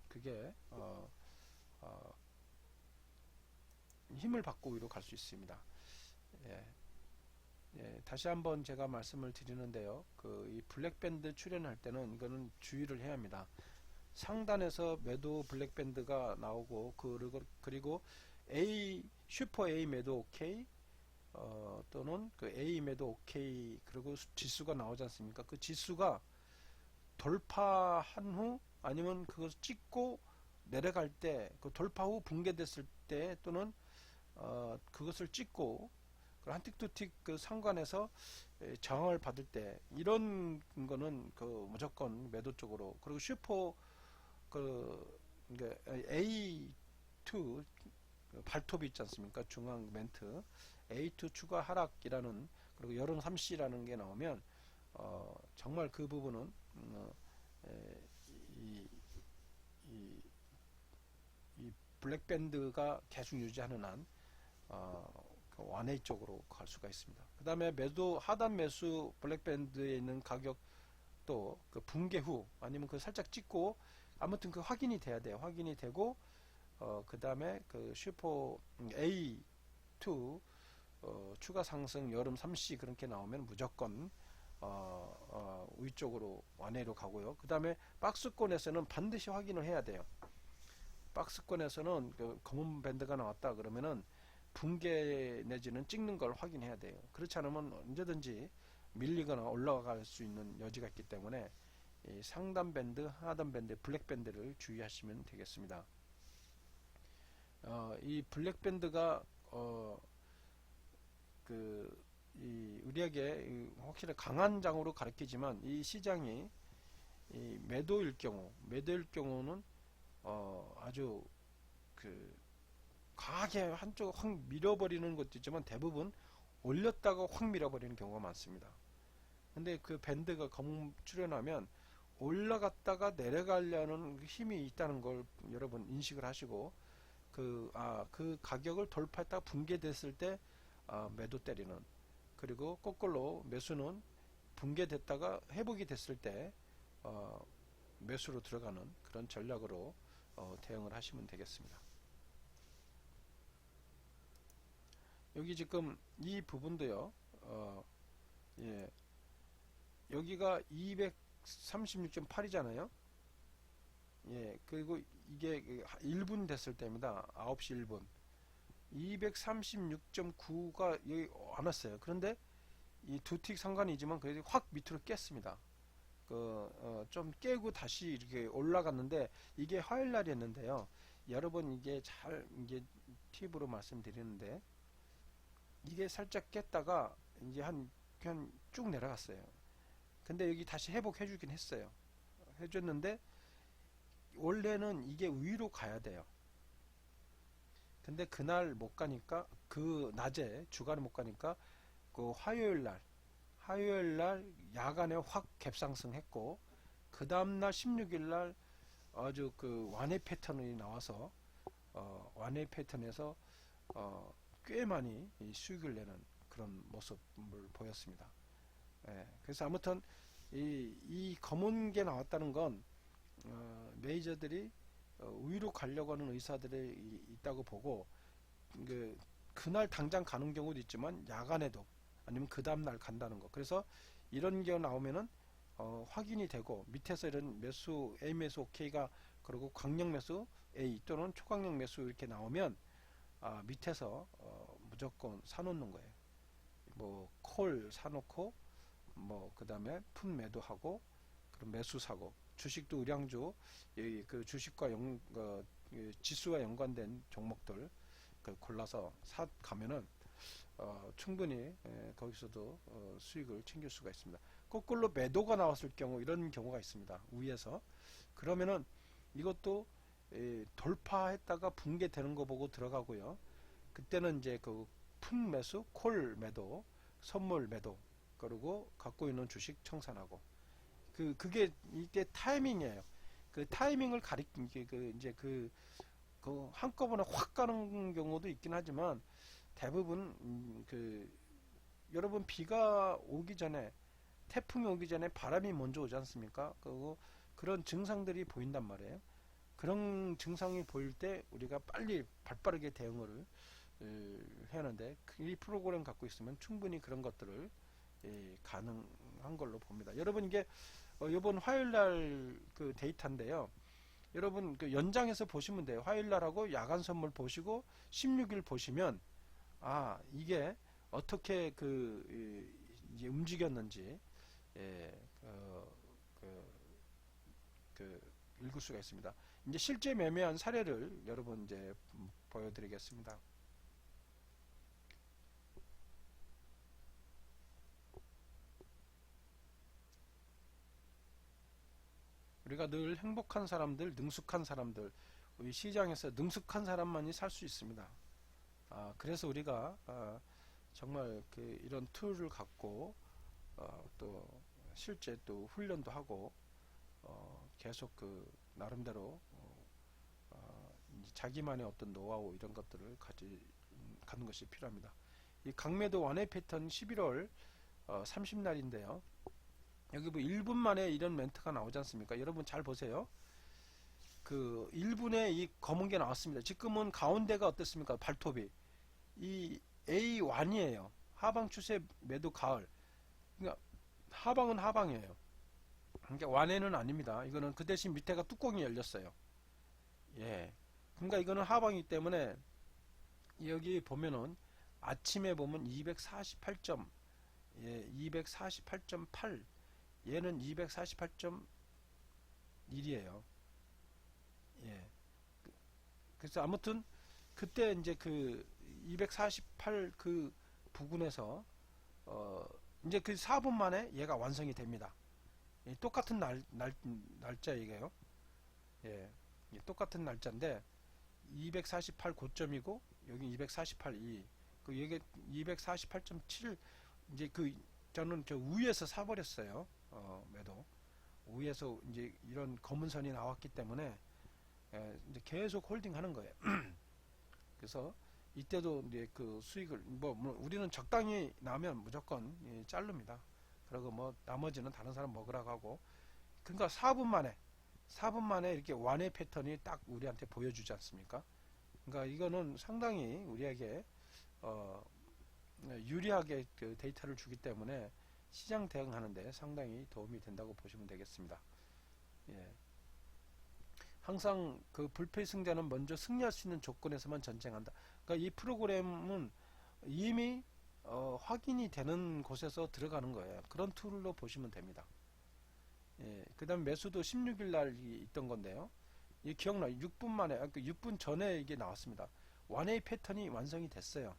그게 힘을 받고 위로 갈 수 있습니다. 다시 한번 제가 말씀을 드리는데요. 이 블랙밴드 출현할 때는 이거는 주의를 해야 합니다. 상단에서 매도 블랙밴드가 나오고 그리고 슈퍼 A 매도 OK 또는 그 A 매도 OK 그리고 지수가 나오지 않습니까? 그 지수가 돌파한 후 아니면 그것을 찍고 내려갈 때 그 돌파 후 붕괴됐을 때 또는 그것을 찍고 한 틱 두 틱 그 상관에서 저항을 받을 때 이런 거는 그 무조건 매도 쪽으로 그리고 슈퍼 A2 발톱이 있지 않습니까? 중앙 멘트 A2 추가 하락이라는 그리고 여름 3C라는 게 나오면 정말 그 부분은 이 블랙밴드가 계속 유지하는 한 그 완화 쪽으로 갈 수가 있습니다. 그 다음에 하단 매수 블랙밴드에 있는 가격도 그 붕괴 후 아니면 그 살짝 찍고 아무튼 그 확인이 돼야 돼요. 확인이 되고 그 다음에 그 슈퍼 A2 추가 상승 여름 3C 그렇게 나오면 무조건 위쪽으로 완화로 가고요. 그 다음에 박스권에서는 반드시 확인을 해야 돼요. 박스권에서는 그 검은 밴드가 나왔다 그러면은 붕괴 내지는 찍는 걸 확인해야 돼요. 그렇지 않으면 언제든지 밀리거나 올라갈 수 있는 여지가 있기 때문에 이 상단 밴드, 하단 밴드, 블랙 밴드를 주의하시면 되겠습니다. 이 블랙밴드가 우리에게 확실히 강한 장으로 가리키지만 이 시장이 이 매도일 경우는 아주 강하게 한쪽 확 밀어버리는 것도 있지만 대부분 올렸다가 확 밀어버리는 경우가 많습니다. 근데 그 밴드가 검출현하면 올라갔다가 내려가려는 힘이 있다는 걸 여러분 인식을 하시고 그 가격을 돌파했다가 붕괴됐을 때 매도 때리는, 그리고 거꾸로 매수는 붕괴됐다가 회복이 됐을 때 매수로 들어가는 그런 전략으로 대응을 하시면 되겠습니다. 여기 지금 이 부분도요. 예, 여기가 236.8이잖아요. 예, 그리고 이게 1분 됐을 때입니다. 9시 1분. 236.9가 여기 안 왔어요. 그런데 이 두 틱 상관이지만 그래도 확 밑으로 깼습니다. 좀 깨고 다시 이렇게 올라갔는데 이게 화요일 날이었는데요. 여러분 이게 팁으로 말씀드리는데 이게 살짝 깼다가 이제 그냥 쭉 내려갔어요. 근데 여기 다시 회복해 주긴 했어요. 해줬는데 원래는 이게 위로 가야 돼요. 근데 그날 못 가니까 그 낮에 주간에 못 가니까 그 화요일 날 야간에 확 갭상승했고 그 다음날 16일 날 아주 그 완회 패턴이 나와서 완회 패턴에서 꽤 많이 수익을 내는 그런 모습을 보였습니다. 예, 그래서 아무튼 이 검은 게 나왔다는 건 메이저들이 위로 가려고 하는 의사들이 있다고 보고 그날 당장 가는 경우도 있지만 야간에도 아니면 그 다음날 간다는 거. 그래서 이런 게 나오면은 확인이 되고 밑에서 이런 매수 A 매수 OK가 그리고 강력 매수 A 또는 초강력 매수 이렇게 나오면 밑에서 무조건 사놓는 거예요. 뭐 콜 사놓고 뭐 그 다음에 풋 매도하고 그럼 매수 사고, 주식도 의량주 그 주식과 지수와 연관된 종목들 골라서 가면은 충분히 거기서도 수익을 챙길 수가 있습니다. 거꾸로 매도가 나왔을 경우 이런 경우가 있습니다. 위에서 그러면은 이것도 돌파했다가 붕괴되는 거 보고 들어가고요. 그때는 이제 그 푼 매수, 콜 매도, 선물 매도, 그리고 갖고 있는 주식 청산하고 그게 이게 타이밍이에요. 그 타이밍을 가리키게 이제 한꺼번에 확 가는 경우도 있긴 하지만 대부분 여러분 비가 오기 전에 태풍이 오기 전에 바람이 먼저 오지 않습니까? 그리고 그런 증상들이 보인단 말이에요. 그런 증상이 보일 때 우리가 빨리 발빠르게 대응을 해야 하는데 이 프로그램 갖고 있으면 충분히 그런 것들을 가능한 걸로 봅니다. 여러분 이게 이번 화요일날 그 데이터인데요. 여러분 그 연장해서 보시면 돼요. 화요일날하고 야간 선물 보시고 16일 보시면 이게 어떻게 이제 움직였는지 읽을 수가 있습니다. 이제 실제 매매한 사례를 여러분 이제 보여드리겠습니다. 우리가 늘 행복한 사람들, 능숙한 사람들, 우리 시장에서 능숙한 사람만이 살 수 있습니다. 그래서 우리가 정말 이런 툴을 갖고 또 실제 또 훈련도 하고 계속 나름대로 자기만의 어떤 노하우 이런 것들을 가는 것이 필요합니다. 이 강매도 완회 패턴 11월 30날인데요. 여기 뭐 1분 만에 이런 멘트가 나오지 않습니까? 여러분 잘 보세요. 그 1분에 이 검은 게 나왔습니다. 지금은 가운데가 어떻습니까? 발톱이 이 A1이에요. 하방 추세 매도 가을. 그러니까 하방은 하방이에요. 그러니까 완해는 아닙니다. 이거는 그 대신 밑에가 뚜껑이 열렸어요. 예. 그러니까 이거는 하방이기 때문에 여기 보면은 아침에 보면 248점, 예, 248.8, 얘는 248.1이에요. 예. 그래서 아무튼 그때 이제 그 248 그 부근에서 이제 그 4분 만에 얘가 완성이 됩니다. 똑같은 날짜 얘기예요. 예, 똑같은 날짜인데 248 고점이고 여기 248 그 여기 248.7 이제 그 저는 저 위에서 사버렸어요. 매도 위에서 이제 이런 검은 선이 나왔기 때문에 이제 계속 홀딩 하는 거예요. 그래서 이때도 이제 그 수익을 뭐 우리는 적당히 나면 무조건 자릅니다. 그리고 뭐 나머지는 다른 사람 먹으라고 하고, 그러니까 4분 만에 이렇게 완의 패턴이 딱 우리한테 보여주지 않습니까? 그러니까 이거는 상당히 우리에게 유리하게 그 데이터를 주기 때문에 시장 대응하는데 상당히 도움이 된다고 보시면 되겠습니다. 예. 항상 그 불패 승자는 먼저 승리할 수 있는 조건에서만 전쟁한다. 그러니까 이 프로그램은 이미 확인이 되는 곳에서 들어가는 거예요. 그런 툴로 보시면 됩니다. 예, 그 다음 매수도 16일 날 있던 건데요. 이 기억나요? 6분 만에, 6분 전에 이게 나왔습니다. 원웨이 패턴이 완성이 됐어요.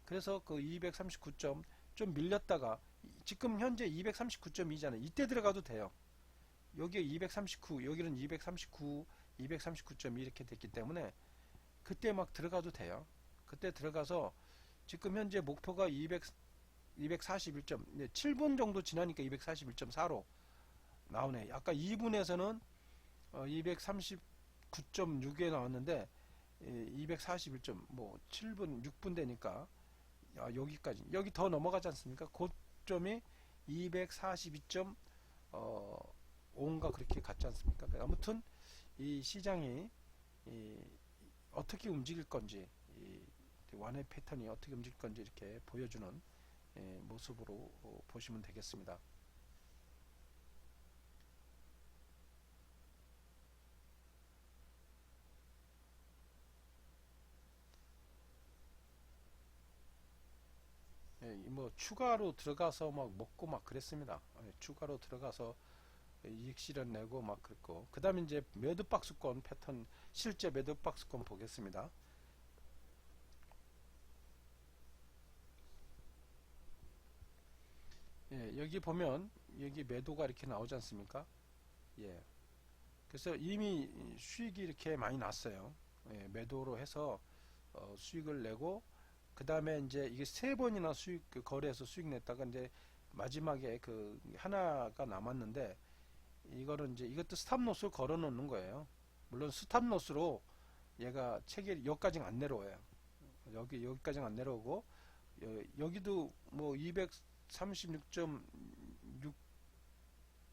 그래서 그 239점 좀 밀렸다가 지금 현재 239.2잖아요. 이때 들어가도 돼요. 여기 239, 여기는 239, 239.2 이렇게 됐기 때문에 그때 막 들어가도 돼요. 그때 들어가서 지금 현재 목표가 241점, 7분 정도 지나니까 241.4로 나오네. 아까 2분에서는 239.6에 나왔는데 241점, 뭐 7분, 6분 되니까 여기까지, 여기 더 넘어가지 않습니까? 고점이 242점 5인가 그렇게 갔지 않습니까? 아무튼 이 시장이 어떻게 움직일 건지, 완의 패턴이 어떻게 움직일 건지 이렇게 보여주는 모습으로 보시면 되겠습니다. 뭐 추가로 들어가서 막 먹고 막 그랬습니다. 추가로 들어가서 이익 실현 내고 막 그랬고, 그 다음에 이제 매도박스권 패턴, 실제 매도박스권 보겠습니다. 예, 여기 보면 여기 매도가 이렇게 나오지 않습니까? 예, 그래서 이미 수익이 이렇게 많이 났어요. 예, 매도로 해서 수익을 내고, 그 다음에 이제 이게 세 번이나 수익 그 거래해서 수익 냈다가 이제 마지막에 그 하나가 남았는데, 이거는 이제 이것도 스탑로스를 걸어 놓는 거예요. 물론 스탑로스로 얘가 체결 여기까지는 안 내려와요. 여기까지는 안 내려오고, 여기도 뭐 236.6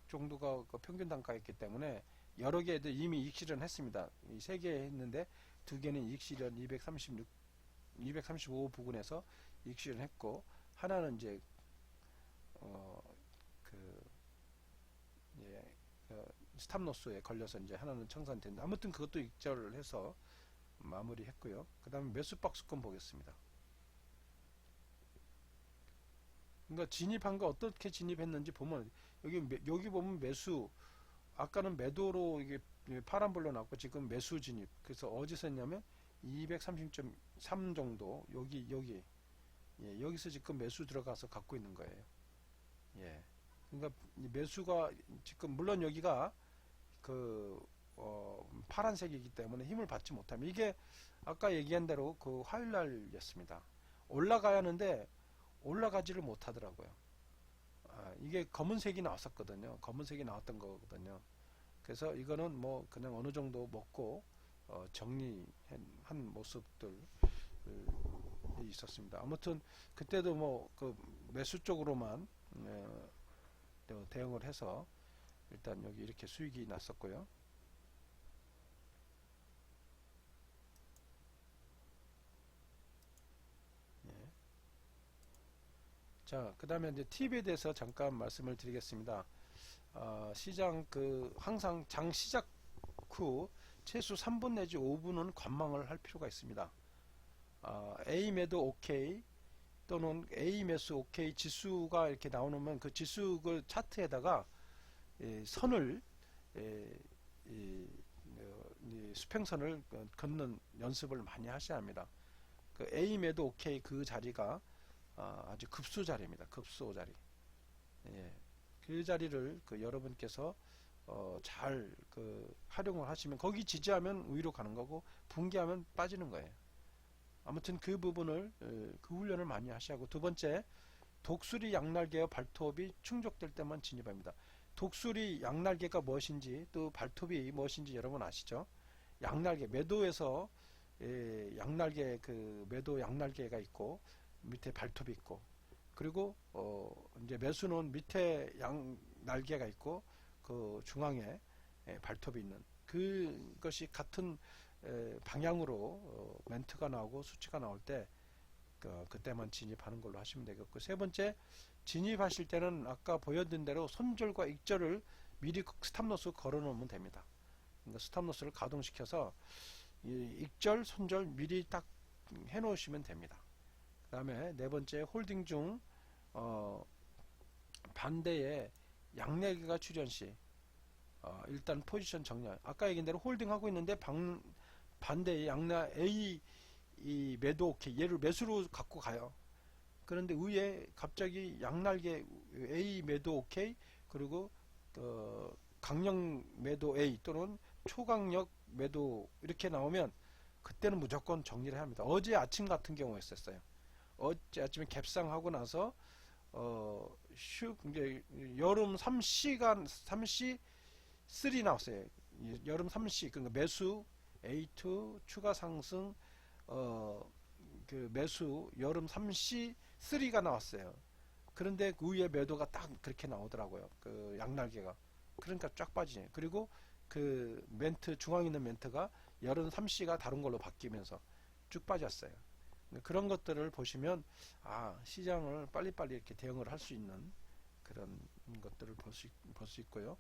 정도가 그 평균 단가였기 때문에 여러 개도 이미 이익 실현했습니다. 이 세 개 했는데 두 개는 이익 실현 235 부근에서 이익 실현했고, 하나는 이제 그 예, 스탑로스에 걸려서 이제 하나는 청산됐는데, 아무튼 그것도 익절을 해서 마무리했고요. 그 다음에 매수 박스권 보겠습니다. 그러니까 진입한 거 어떻게 진입했는지 보면 여기 보면 매수, 아까는 매도로 이게 파란불로 나왔고 지금 매수 진입. 그래서 어디서 했냐면 230.3 정도 여기 예, 여기서 지금 매수 들어가서 갖고 있는 거예요. 예. 그러니까 매수가 지금 물론 여기가 그 파란색이기 때문에 힘을 받지 못하면, 이게 아까 얘기한 대로 그 화요일날이었습니다. 올라가야 하는데 올라가지를 못하더라고요. 이게 검은색이 나왔었거든요. 검은색이 나왔던 거거든요. 그래서 이거는 뭐 그냥 어느 정도 먹고 정리한 모습들 있었습니다. 아무튼 그때도 뭐 그 매수 쪽으로만 대응을 해서 일단 여기 이렇게 수익이 났었고요. 예. 자, 그 다음에 이제 팁에 대해서 잠깐 말씀을 드리겠습니다. 시장 항상 장 시작 후 최소 3분 내지 5분은 관망을 할 필요가 있습니다. A 매도 OK 또는 A 매수 OK 지수가 이렇게 나오면 그 지수 그 차트에다가 선을 이 수평선을 걷는 연습을 많이 하셔야 합니다. 그 A 매도 오케이 그 자리가 아주 급소 자리입니다. 급소 자리. 예. 그 자리를 여러분께서 잘 활용을 하시면 거기 지지하면 위로 가는 거고 붕괴하면 빠지는 거예요. 아무튼 그 부분을 그 훈련을 많이 하시고 두 번째 독수리 양날개와 발톱이 충족될 때만 진입합니다. 독수리 양날개가 무엇인지 또 발톱이 무엇인지 여러분 아시죠? 양날개 매도에서 양날개 매도 양날개가 있고 밑에 발톱이 있고 그리고 이제 매수는 밑에 양날개가 있고 그 중앙에 발톱이 있는 그것이 같은 방향으로 멘트가 나오고 수치가 나올 때 그때만 진입하는 걸로 하시면 되겠고 세 번째 진입하실 때는 아까 보여드린 대로 손절과 익절을 미리 스탑로스 걸어 놓으면 됩니다. 그러니까 스탑로스를 가동시켜서 익절, 손절 미리 딱 해 놓으시면 됩니다. 그 다음에 네 번째 홀딩 중 반대에 양내기가 출현 시 일단 포지션 정렬 아까 얘기한 대로 홀딩하고 있는데 반대에 양나 A 이 매도 오케이 얘를 매수로 갖고 가요. 그런데 위에 갑자기 양날개 A 매도 오케이 그리고 강력 매도 A 또는 초강력 매도 이렇게 나오면 그때는 무조건 정리를 해야 합니다. 어제 아침 같은 경우였었어요. 어제 아침에 갭상하고 나서 이제 여름 3C가 3C 3 나왔어요. 여름 3C 그러니까 매수 A2 추가 상승 그 매수 여름 3C 3가 나왔어요. 그런데 그 위에 매도가 딱 그렇게 나오더라고요. 그 양날개가. 그러니까 쫙 빠지네. 그리고 그 멘트 중앙에 있는 멘트가 여름 3C가 다른 걸로 바뀌면서 쭉 빠졌어요. 그런 것들을 보시면 시장을 빨리빨리 이렇게 대응을 할 수 있는 그런 것들을 볼 수 있고요.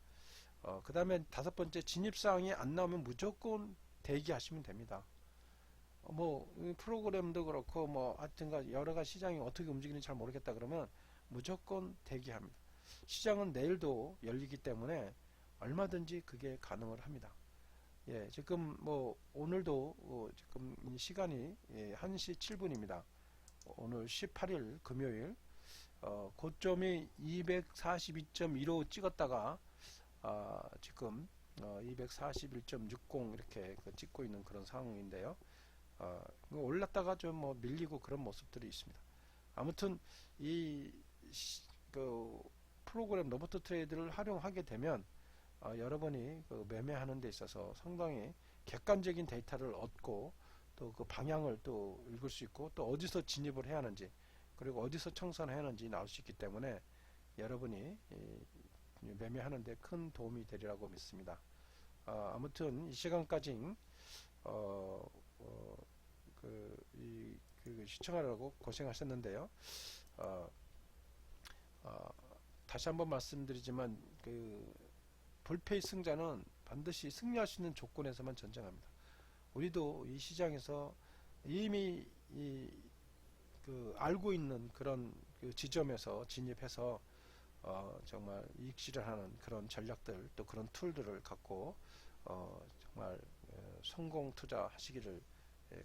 그 다음에 다섯 번째 진입사항이 안 나오면 무조건 대기하시면 됩니다. 프로그램도 그렇고 하여튼간 여러가지 시장이 어떻게 움직이는지 잘 모르겠다 그러면 무조건 대기합니다. 시장은 내일도 열리기 때문에 얼마든지 그게 가능을 합니다. 예, 지금 오늘도 지금 시간이 1시 7분입니다. 오늘 18일 금요일 고점이 242.15 찍었다가 지금 241.60 이렇게 찍고 있는 그런 상황인데요. 올랐다가 좀 밀리고 그런 모습들이 있습니다. 아무튼 그 프로그램 로버트 트레이드를 활용하게 되면 여러분이 매매하는 데 있어서 상당히 객관적인 데이터를 얻고 또 그 방향을 또 읽을 수 있고 또 어디서 진입을 해야 하는지 그리고 어디서 청산해야 하는지 나올 수 있기 때문에 여러분이 매매하는 데 큰 도움이 되리라고 믿습니다. 아무튼 이 시간까지 시청하려고 고생하셨는데요. 다시 한번 말씀드리지만 볼페이 승자는 반드시 승리할 수 있는 조건에서만 전쟁합니다. 우리도 이 시장에서 이미 알고 있는 그런 지점에서 진입해서 정말 이익 실현하는 그런 전략들 또 그런 툴들을 갖고 정말 성공 투자하시기를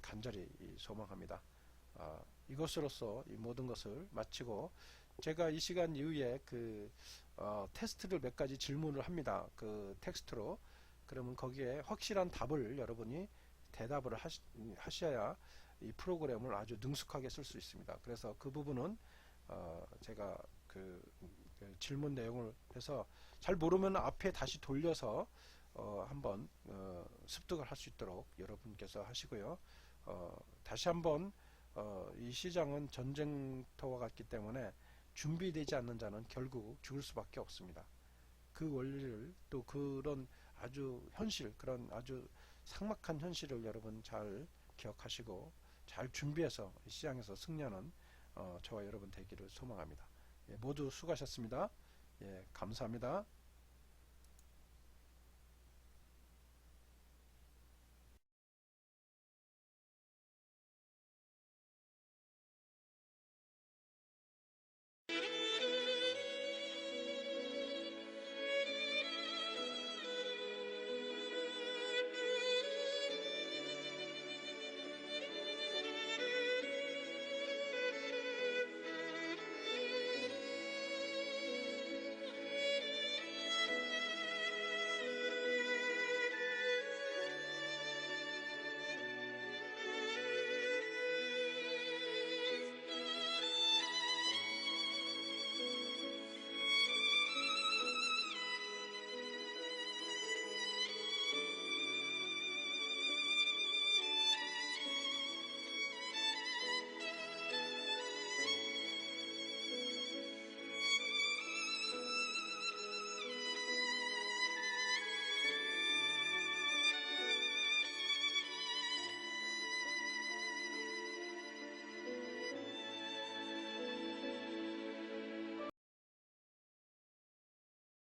간절히 소망합니다. 이것으로써 이 모든 것을 마치고 제가 이 시간 이후에 테스트를 몇 가지 질문을 합니다. 그 텍스트로. 그러면 거기에 확실한 답을 여러분이 대답을 하셔야 이 프로그램을 아주 능숙하게 쓸 수 있습니다. 그래서 그 부분은 제가 질문 내용을 해서 잘 모르면 앞에 다시 돌려서 한번 습득을 할 수 있도록 여러분께서 하시고요. 다시 한번 이 시장은 전쟁터와 같기 때문에 준비되지 않는 자는 결국 죽을 수밖에 없습니다. 그 원리를 또 그런 아주 현실 그런 아주 삭막한 현실을 여러분 잘 기억하시고 잘 준비해서 시장에서 승리하는 저와 여러분 되기를 소망합니다. 예, 모두 수고하셨습니다. 예, 감사합니다.